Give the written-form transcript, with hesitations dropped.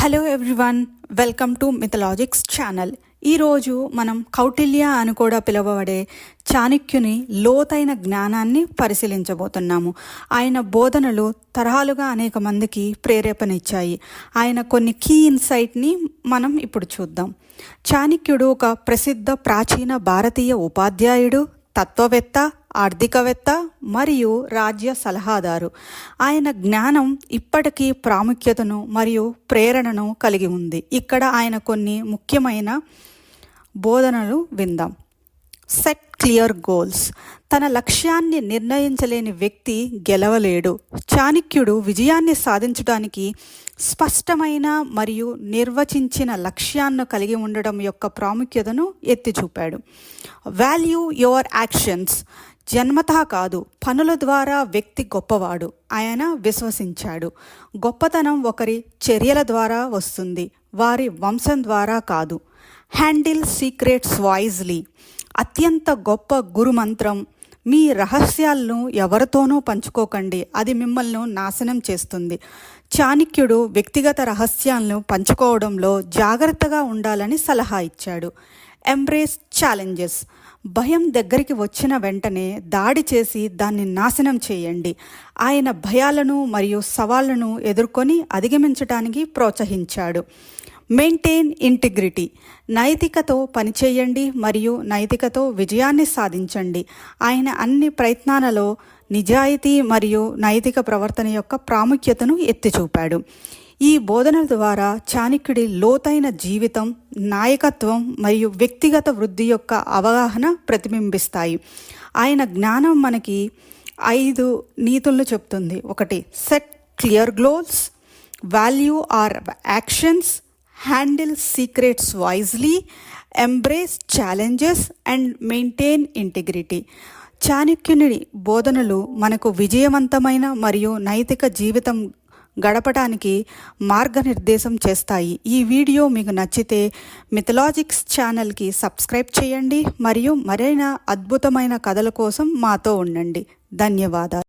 Hello everyone, welcome to Mythologics channel. ఈరోజు మనం కౌటిల్య అని కూడా పిలువబడే చాణక్యుని లోతైన జ్ఞానాన్ని పరిశీలించబోతున్నాము. ఆయన బోధనలు తరహాలుగా అనేక మందికి ప్రేరేపణిచ్చాయి. ఆయన కొన్ని కీ ఇన్సైట్ని మనం ఇప్పుడు చూద్దాం. చాణక్యుడు ఒక ప్రసిద్ధ ప్రాచీన భారతీయ ఉపాధ్యాయుడు, తత్వవేత్త, ఆర్థికవేత్త మరియు రాజ్య సలహాదారు. ఆయన జ్ఞానం ఇప్పటికీ ప్రాముఖ్యతను మరియు ప్రేరణను కలిగి ఉంది. ఇక్కడ ఆయన కొన్ని ముఖ్యమైన బోధనలు విందాం. Set clear goals. తన లక్ష్యాన్ని నిర్ణయించలేని వ్యక్తి గెలవలేడు. చాణక్యుడు విజయాన్ని సాధించడానికి స్పష్టమైన మరియు నిర్వచించిన లక్ష్యాన్ని కలిగి ఉండడం యొక్క ప్రాముఖ్యతను ఎత్తి చూపాడు. Value your actions. జన్మతః కాదు, పనుల ద్వారా వ్యక్తి గొప్పవాడు. ఆయన విశ్వసించాడు, గొప్పతనం ఒకరి చర్యల ద్వారా వస్తుంది, వారి వంశం ద్వారా కాదు. Handle secrets wisely. అత్యంత గొప్ప గురుమంత్రం, మీ రహస్యాలను ఎవరితోనూ పంచుకోకండి, అది మిమ్మల్ని నాశనం చేస్తుంది. చాణక్యుడు వ్యక్తిగత రహస్యాలను పంచుకోవడంలో జాగ్రత్తగా ఉండాలని సలహా ఇచ్చాడు. Embrace challenges. భయం దగ్గరికి వచ్చిన వెంటనే దాడి చేసి దాన్ని నాశనం చేయండి. ఆయన భయాలను మరియు సవాళ్లను ఎదుర్కొని అధిగమించడానికి ప్రోత్సహించాడు. Maintain integrity. నైతికతో పనిచేయండి మరియు నైతికతో విజయాన్ని సాధించండి. ఆయన అన్ని ప్రయత్నాలలో నిజాయితీ మరియు నైతిక ప్రవర్తన యొక్క ప్రాముఖ్యతను ఎత్తి చూపాడు. ఈ బోధనల ద్వారా చాణక్యుడి లోతైన జీవితం, నాయకత్వం మరియు వ్యక్తిగత వృద్ధి యొక్క అవగాహన ప్రతిబింబిస్తాయి. ఆయన జ్ఞానం మనకి 5 నీతులను చెప్తుంది. 1. Set clear goals, value our actions, handle secrets wisely, embrace challenges and maintain integrity. చాణక్యుని బోధనలు మనకు విజయవంతమైన మరియు నైతిక జీవితం గడపడానికి మార్గనిర్దేశం చేస్తాయి. ఈ వీడియో మీకు నచ్చితే మిథలాజిక్స్ ఛానల్కి సబ్స్క్రైబ్ చేయండి మరియు మరైన అద్భుతమైన కథల కోసం మాతో ఉండండి. ధన్యవాదాలు.